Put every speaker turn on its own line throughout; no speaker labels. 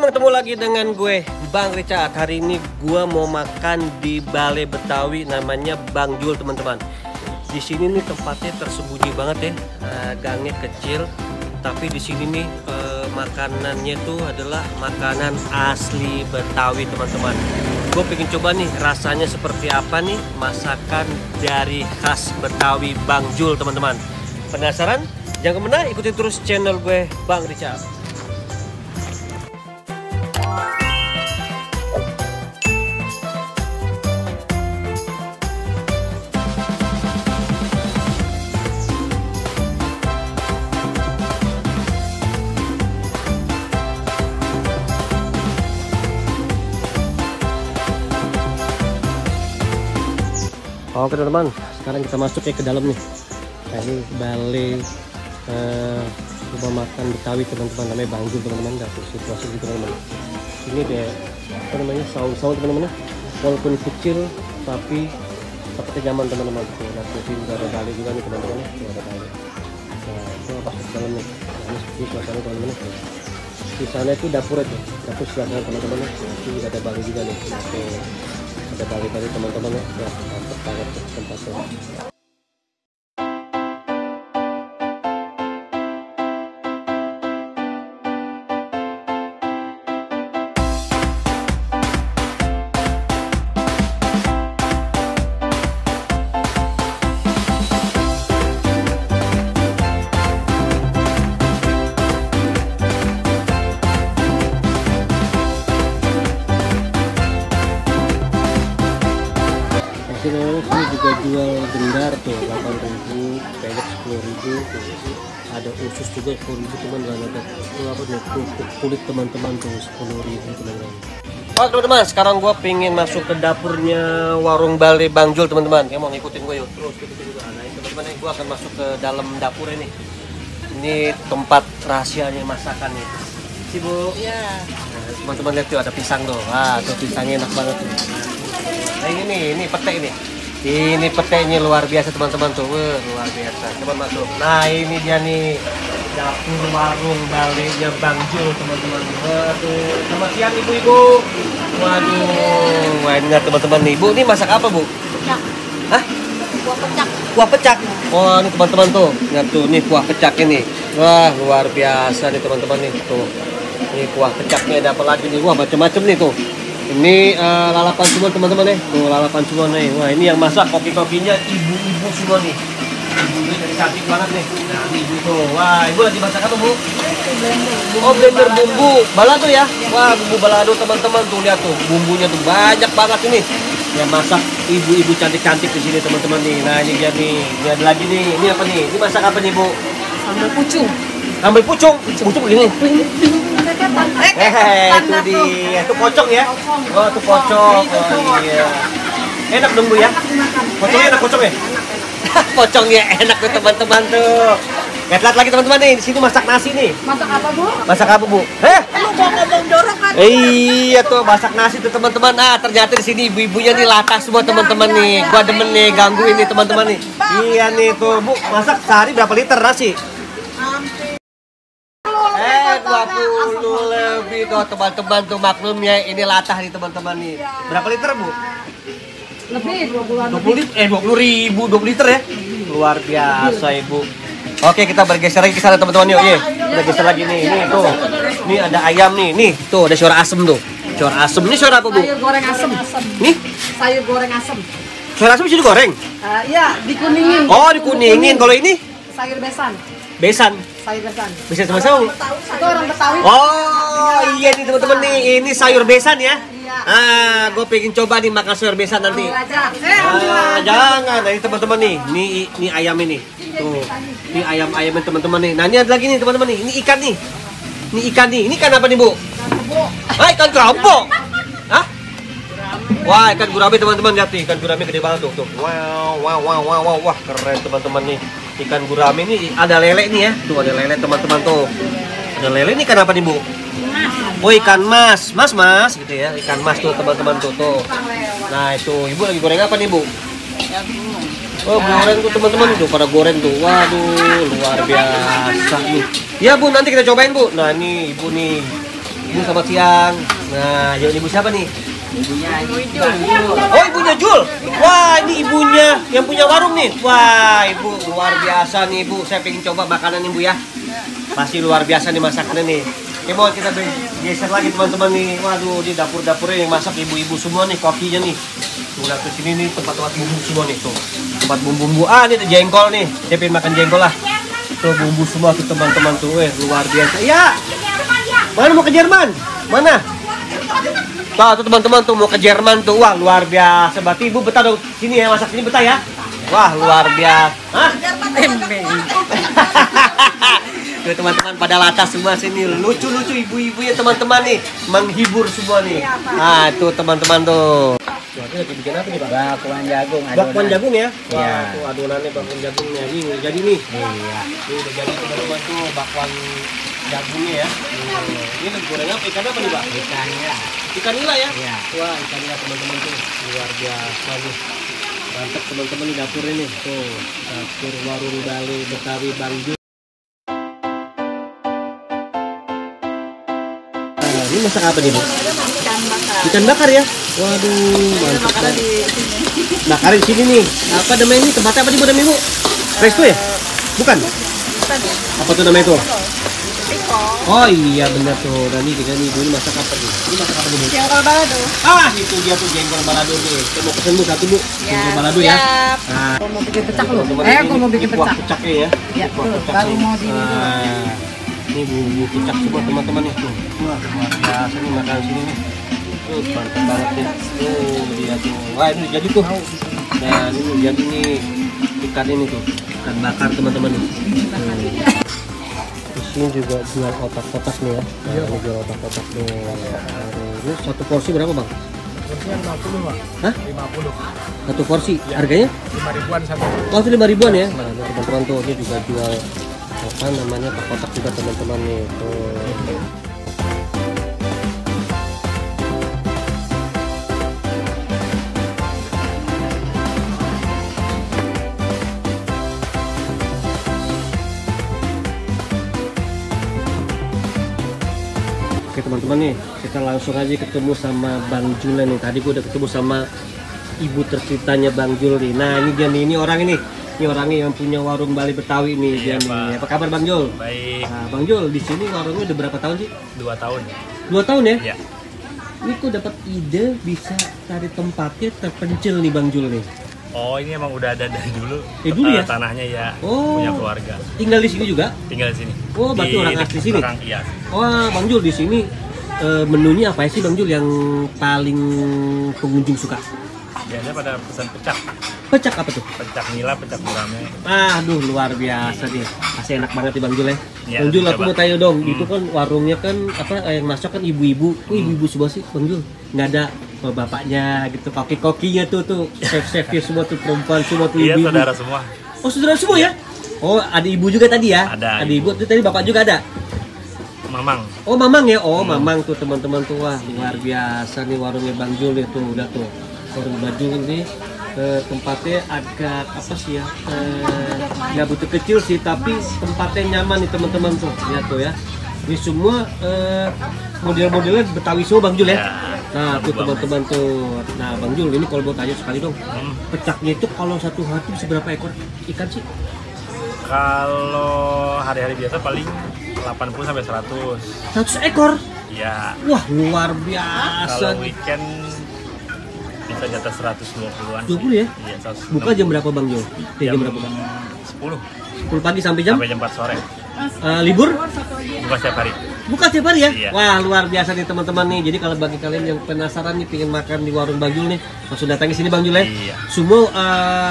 teman-teman, ketemu lagi dengan gue Bang Richard. Hari ini gue mau makan di Balai Betawi, namanya Bang Jul teman-teman. Di sini nih tempatnya tersembunyi banget ya, gangnya kecil. Tapi di sini nih makanannya tuh adalah makanan asli Betawi teman-teman. Gue pengen coba nih rasanya seperti apa nih masakan dari khas Betawi Bang Jul teman-teman. Penasaran? Jangan kemana, ikutin terus channel gue Bang Richard. Oke teman-teman, sekarang kita masuk ya ke dalam nih. Nah, ini balai rumah makan Betawi teman-teman, namanya Bang Jul teman-teman. Dapur situasi gitu teman-teman. Ini ada apa namanya, saung-saung teman-teman. Walaupun kecil tapi tempatnya nyaman teman-teman. Nah, sini juga ada balai juga nih teman-teman. Tuh ada balai. Nah, itu masuk ke dalam nih. Nah, ini seperti suasana teman-teman. Di sana itu dapur itu, dapur sebelah teman-teman. Ini juga ada balai juga nih. Ada balai-balai teman-teman ya, mantap banget tempatnya. Sini juga jual gendar tuh 8.000, pelet 10.000 tuh. Ada usus juga 10.000 teman, dan ada itu apa nih, kulit teman-teman tuh 10.000 teman-teman. Oh teman-teman, sekarang gua pengen masuk ke dapurnya warung Balai Bang Jul teman-teman. Kamu mau ngikutin gue yuk, terus ikutin juga. Nah ini teman-teman, gua akan masuk ke dalam dapur ini. Ini tempat rahasianya masakan nih. Si Bu. Iya. Nah, teman-teman lihat tuh ada pisang tuh. Wah, tuh pisangnya enak banget tuh. Nah ini pete ini. Ini petenya luar biasa teman-teman tuh. Luar biasa. Coba masuk. Nah, ini dia nih dapur warung balainya Bang Jul teman-teman. Waduh, selamat siang ibu-ibu. Waduh, wah ini teman-teman nih. Bu, ini masak apa, Bu?
Pecak.
Hah?
Kuah pecak.
Kuah pecak. Wah, ini teman-teman tuh. Lihat tuh, nih kuah pecak ini. Wah, luar biasa nih teman-teman nih. Tuh. Ini kuah pecaknya ada apa lagi nih? Wah, macam-macam nih tuh. Ini lalapan semua teman-teman nih. Tuh lalapan semua nih. Wah, ini yang masak koki-kokinya ibu-ibu semua nih. Ibu-ibu dari cantik banget nih. Nah, ibu tuh. Wah, ibu lagi masak apa, Bu? Oh, blender bumbu balado ya. Wah, bumbu balado teman-teman tuh, lihat tuh. Bumbunya tuh banyak banget ini. Yang masak ibu-ibu cantik-cantik di sini teman-teman nih. Nah, ini dia nih. Ini ada lagi nih. Ini apa nih? Ini masak apa nih, Bu?
Sambal pucung.
Sambal pucung. Pucung ini. Itu dia. Itu pocong ya? Oh, itu pocong. Oh iya. Enak dong, Bu ya? Pocongnya enak, pocong ya? Pocongnya enak tuh teman-teman tuh. Lihat lagi teman-teman nih, di sini masak nasi nih.
Masak apa, Bu?
Masak apa, Bu?
Lu mau ngomong jorok kan?
Iya tuh, masak nasi tuh teman-teman. Ah, ternyata di sini ibu-ibunya nih latah semua teman-teman nih. Gua demen nih gangguin nih teman-teman nih. Iya nih tuh, Bu. Masak sehari berapa liter nasi? 20 lebih tuh teman-teman tuh, maklumnya ini latah nih teman-teman nih. Berapa liter, Bu?
Lebih 20-an.
20 liter ya? Luar biasa, Ibu. Oke, kita bergeser lagi ke sana teman-teman yuk. Iya, kita geser lagi nih. Ini tuh. Ini ada ayam nih. Nih, tuh ada suara asem tuh. Suara asem. Ini suara apa, Bu?
Sayur goreng asem.
Nih,
Sayur goreng asem.
suara asem bisa digoreng.
Iya, dikuningin.
Oh, dikuningin. Kalau ini
Sayur besan.
besan.
Sayur besan.
Bisa sama-sama.
Itu orang Betawi.
Oh, iya nih teman-teman nih. Ini sayur besan ya.
Iya.
Ah, gue pengen coba nih makan sayur besan nanti. Jangan, nah, ini teman-teman nih. Ini ayam ini. Tuh. Ini ayam-ayamnya teman-teman nih. Nah, ini ada lagi nih teman-teman nih. Ini ikan nih. Ini ikan nih. Ini ikan apa nih, Bu? Ah, ikan kerapo. Hah? Wah, ikan gurame teman-teman, lihat nih. Ikan gurame gede banget tuh. Wow. Wah, keren teman-teman nih. Ikan gurame ini ada lele nih ya. Tuh ada lele teman-teman tuh. Ada lele ini ikan apa nih, Bu? Oh, ikan mas gitu ya. Ikan mas tuh teman-teman tuh. Nah, itu Ibu lagi goreng apa nih, Bu? Oh, goreng tuh teman-teman tuh, pada goreng tuh. Waduh, luar biasa nih. Ya, Bu, nanti kita cobain, Bu. Nah, ini Ibu nih. Ibu selamat siang. Nah, yang ibu siapa nih? Oh, ibunya Jul. Wah, ini ibunya yang punya warung nih. Wah, ibu luar biasa nih, ibu. Saya pengen coba makanan ibu ya. Pasti luar biasa nih masakannya nih. Oke, mau kita geser lagi teman-teman nih. Waduh, di dapur-dapurnya yang masak ibu-ibu semua nih, kokinya nih. Udah ke sini nih tempat-tempat bumbu semua nih tuh. Tempat bumbu-bumbu. Ah, ini ada jengkol nih. Saya pengen makan jengkol lah. Tuh bumbu semua tuh teman-teman tuh. Luar biasa. Ya. Mana mau ke Jerman? Mana? Tuh teman-teman tuh mau ke Jerman tuh. Wah, luar biasa. Berarti ibu betah dong sini ya, masak sini betah ya. Wah, luar biasa. Hah? Tuh teman-teman pada latas semua sini. Lucu-lucu ibu-ibu ya teman-teman nih. Menghibur semua nih. Ah, tuh teman-teman tuh. Wah, ini lagi bikin apa nih, Pak?
Bakwan jagung.
Bakwan jagung ya? Wah,
Iya.
tuh adonannya bakwan jagungnya. Nih, udah jadi nih.
Iya.
Ini udah jadi teman-teman tuh bakwan jagungnya ya. Ini lagi goreng apa? Ikan apa nih, Pak?
Ikan nila.
Ikan nila ya?
Iya.
Wah, ikan nila teman-teman tuh. Luar biasa nih. Mantap teman-teman di dapur ini. Tuh, dapur warung Bali Betawi Bang Jul. Nah, ini masak apa nih, Bu?
Ikan bakar.
Ikan bakar ya? Waduh, mantap banget. Bakarin di sini nih. Apa namanya ini? Tempatnya apa nih, Bu? Namanya, Bu? Resto ya? Bukan? Apa tuh namanya tuh? Oh iya benar tuh. Dan ini kita nih, Bu, ini masak apa nih? Ini masak apa nih, Bu?
Jengkol balado.
Ah, itu dia tuh jengkol balado nih. Saya mau pesen Bu satu, Bu. Jengkol balado ya. Nah,
Kau mau bikin pecak lu?
teman-teman,
Kau mau bikin
ini kuah
pecak.
pecaknya ya.
Ya,
Kuah
tuh,
pecak
baru
nih.
mau di
Ah, ini bumbu pecak semua teman-teman nih tuh. Wah, luar biasa nih makan sini nih. Tuh, mantap banget nih. Tuh, dia tuh. Wah, ini jadi tuh. Nah, ini jadi nih ikan ini tuh. Ikan bakar teman-teman nih. Di sini juga jual otak-otak nih ya. Nah, ini jual otak-otak nih. Ini satu porsi berapa, Bang?
Porsinya 50, Pak.
Hah?
50.
Satu porsi. Harganya?
5 ribuan satu.
Oh, itu 5 ribuan ya. Nah, teman-teman tuh ini juga jual apa namanya kotak juga teman-teman nih. Tuh. Oke teman-teman nih, kita langsung aja ketemu sama Bang Jul nih. Tadi gue udah ketemu sama ibu tercintanya Bang Jul nih. Nah ini dia nih, ini orang ini. Ini orangnya yang punya warung Bali Betawi nih. Dia nih. Apa kabar Bang Jul?
Baik.
Nah, Bang Jul, di sini warungnya udah berapa tahun sih?
2 tahun.
2 tahun ya?
Iya.
Ini kok dapat ide bisa cari tempatnya terpencil nih Bang Jul nih.
Oh, ini emang udah ada dari dulu.
Dulu ya?
Tanahnya ya.
Oh.
Punya keluarga.
Tinggal di sini juga?
Tinggal di sini.
Oh, berarti orang asli sini?
Iya.
Wah, Bang Jul di sini menunya apa sih Bang Jul yang paling pengunjung suka?
Biasanya pada pesan pecak.
Pecak apa tuh?
Pecak nila, pecak gurame.
Aduh, luar biasa dia. Pasti enak banget nih Bang Jul ya.
Ya,
Bang Jul, aku
coba.
mau tanya dong, itu kan warungnya kan apa yang masak kan ibu-ibu. Kok ibu-ibu semua sih Bang Jul? Nggak ada bapaknya gitu, koki-kokinya tuh chef-chefnya semua tuh perempuan semua tuh
Iya,
ibu-ibu.
saudara semua.
Oh, saudara semua ya? Oh, ada ibu juga tadi ya?
Ada,
Ada ibu. Itu tadi bapak juga ada?
Mamang.
Oh, Mamang ya? Oh, Mamang tuh teman-teman tuh. Wah, luar biasa nih warungnya Bang Jul itu udah tuh. Warung baju ini tempatnya agak apa sih ya? Nggak butuh kecil sih, tapi tempatnya nyaman nih teman-teman tuh. Lihat tuh ya. Ini semua model-modelnya Betawi semua Bang Jul ya?
Ya,
Nah, tuh teman-teman tuh. Nah, Bang Jul, ini kalau mau tanya sekali dong. Pecaknya itu kalau satu hari bisa berapa ekor ikan sih?
Kalau hari-hari biasa paling 80 sampai 100.
100 ekor?
Iya.
Wah, luar biasa.
Kalau weekend bisa di atas 120-an.
20 ya?
Iya, 160.
Buka jam berapa Bang Jul? Jam berapa Bang?
10
10 pagi sampai jam?
sampai jam 4 sore.
Libur?
Buka setiap hari.
Buka tiap hari ya?
Iya.
Wah, luar biasa nih teman-teman nih. Jadi kalau bagi kalian yang penasaran nih pengen makan di warung Bang Jul nih, langsung datang ke sini Bang Jul ya.
Iya.
Semua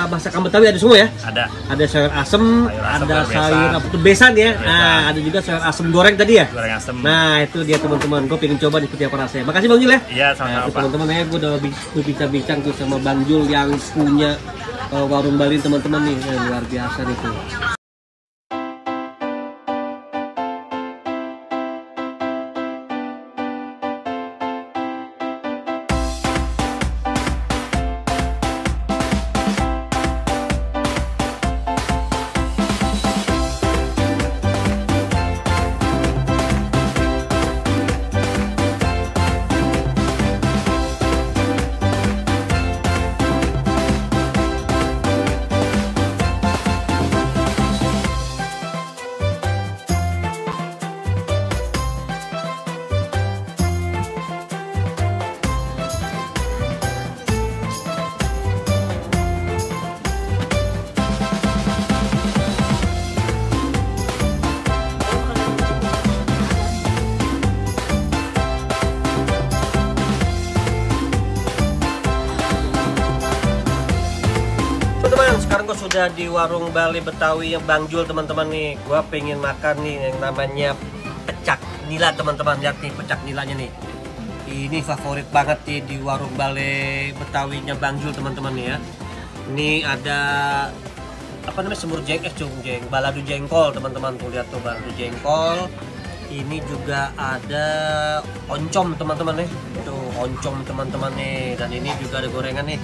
masakan Betawi ada semua ya?
Ada.
Ada sayur asem,
Sayur asem,
ada
besan.
sayur apa tuh besan ya.
Besan.
Nah, ada juga sayur asem goreng tadi ya.
Goreng asem.
Nah, itu dia teman-teman. Gue pengen coba nih seperti apa rasanya. Makasih Bang Jul ya.
Iya,
Nah,
sama-sama,
itu
Pak.
teman-teman ya, gue udah berbincang-bincang tuh sama Bang Jul yang punya warung Bali teman-teman nih. Luar biasa nih tuh. udah di warung Bali Betawi yang Bang Jul teman-teman nih. Gua pengen makan nih yang namanya pecak nila teman-teman. Lihat nih pecak nilanya nih. Ini favorit banget nih di warung Bali Betawinya Bang Jul teman-teman nih ya. Ini ada apa namanya semur balado jengkol teman-teman, tuh lihat tuh balado jengkol. Ini juga ada oncom teman-teman nih. Tuh oncom teman-teman nih, dan ini juga ada gorengan nih.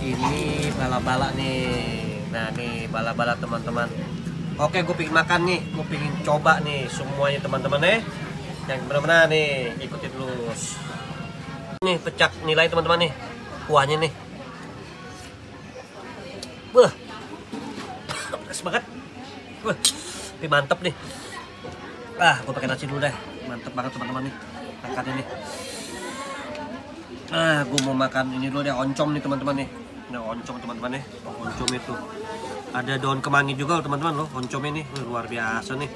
Ini bala-bala nih. Nah nih bala-bala teman-teman. Oke, gue pengen makan nih, gue pengen coba nih semuanya teman-teman nih. Yang benar-benar nih ikutin terus. Nih pecak nilai teman-teman nih, kuahnya nih. Wah, pedas banget. Wah, tapi mantep nih. Gue pakai nasi dulu deh, mantep banget teman-teman nih. Makan ini. Gue mau makan ini dulu deh, oncom nih teman-teman nih. Nah oncom teman-teman nih, oncom itu ada daun kemangi juga teman-teman loh, oncom ini luar biasa nih.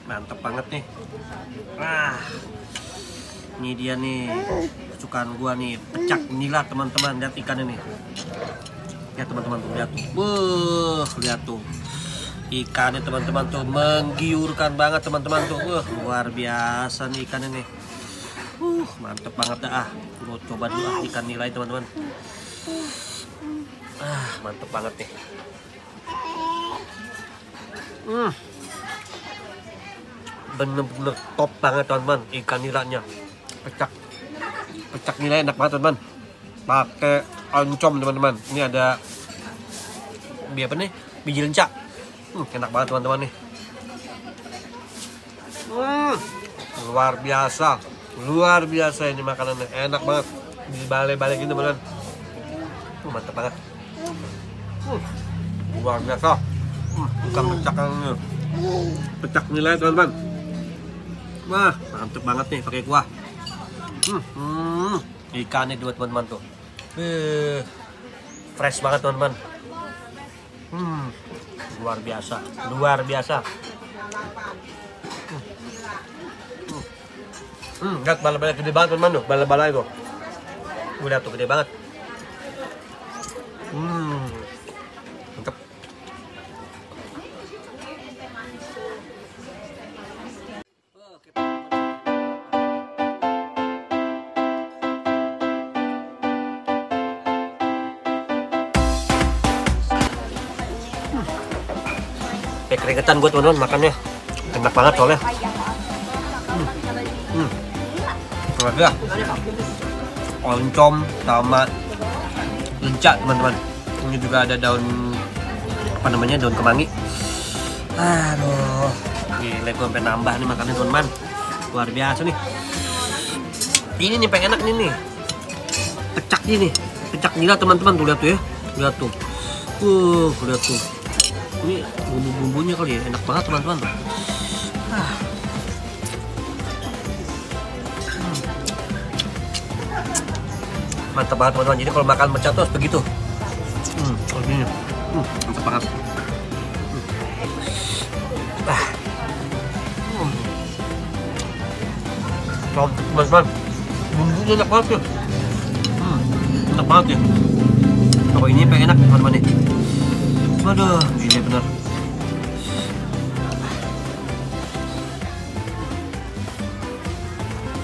Mantep banget nih. Ini dia nih kesukaan gua nih, pecak nila teman-teman. Lihat ikannya nih. Ya teman-teman tuh lihat tuh. Lihat tuh. Ikannya teman-teman tuh menggiurkan banget teman-teman tuh. Luar biasa nih ikannya nih. Mantep banget dah. Gue coba dulu ikan nilai teman-teman. Mantep banget nih. Bener-bener top banget teman-teman ikan nilainya. Pecak nilai enak banget teman-teman. Pakai oncom teman-teman. Ini ada apa nih? Biji lencak. Enak banget teman-teman nih. Luar biasa ini makanannya, enak banget. Dibalik-balik gitu beneran. Mantap banget. Luar biasa. Bukan pecak nilai teman-teman. Wah, mantep banget nih pakai kuah. Ikannya dua teman-teman tuh. Fresh banget teman-teman. Luar biasa. Lihat bala-bala gede banget teman-teman tuh, bala-bala itu. Lihat tuh gede banget. Mantap. Kayak keringetan gue teman-teman makannya. Enak banget soalnya. Ada oncom sama lencak teman-teman. Ini juga ada daun daun kemangi. Gila, gue sampai nambah nih makannya teman-teman. Luar biasa nih. Ini nih pengen enak nih. Pecak ini, pecak nila teman-teman tuh lihat tuh ya. Lihat tuh. Lihat tuh. Ini bumbu-bumbunya kali ya, enak banget teman-teman. Mantap banget teman-teman. Jadi kalau makan pecak tuh harus begitu. Begini. Mantap banget. Teman-teman, bumbunya enak banget tuh. Enak banget ya. Kalau ini pengen enak teman-teman nih. Waduh, ini bener.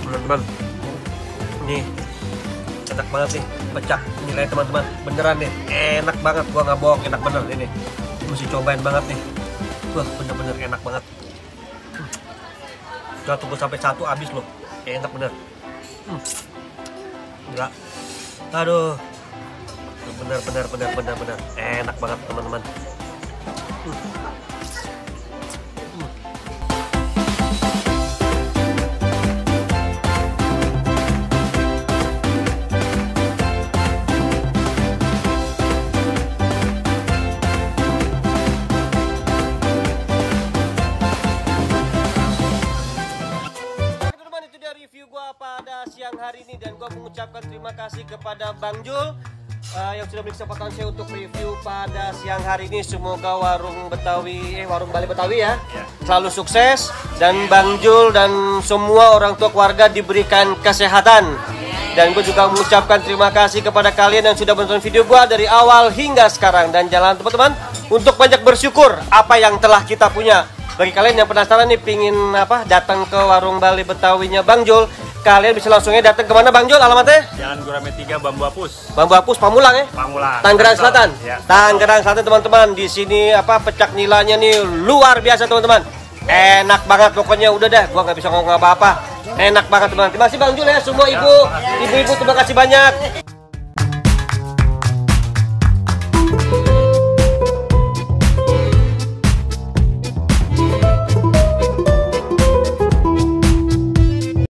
Teman-teman, ini enak banget nih pecak nilai teman-teman, beneran nih enak banget, gua nggak bohong, enak bener ini. Mesti cobain banget nih. Wah, bener-bener enak banget. Udah tunggu sampai satu habis loh, enak bener. Enggak, aduh, bener enak banget teman-teman. Pada siang hari ini, dan gue mengucapkan terima kasih kepada Bang Jul yang sudah beri kesempatan saya untuk review pada siang hari ini. Semoga warung Bali Betawi ya selalu sukses, dan Bang Jul dan semua orang tua keluarga diberikan kesehatan
Dan gue juga mengucapkan terima kasih kepada kalian yang sudah menonton video gue dari awal hingga sekarang. Dan jangan teman-teman untuk banyak bersyukur apa yang telah kita punya. Bagi kalian yang penasaran nih pingin datang ke warung Bali Betawinya Bang Jul, kalian bisa langsungnya datang ke mana Bang Jul alamatnya?
Jalan Gurame 3 Bambu Apus.
Bambu Apus Pamulang ya?
Pamulang.
Tangerang Selatan.
Ya.
Tangerang Selatan teman-teman. Di sini pecak nilainya nih luar biasa teman-teman. Enak banget pokoknya, udah dah gua nggak bisa ngomong apa-apa. Enak banget teman-teman. Terima kasih Bang Jul ya semua ibu-ibu terima kasih banyak.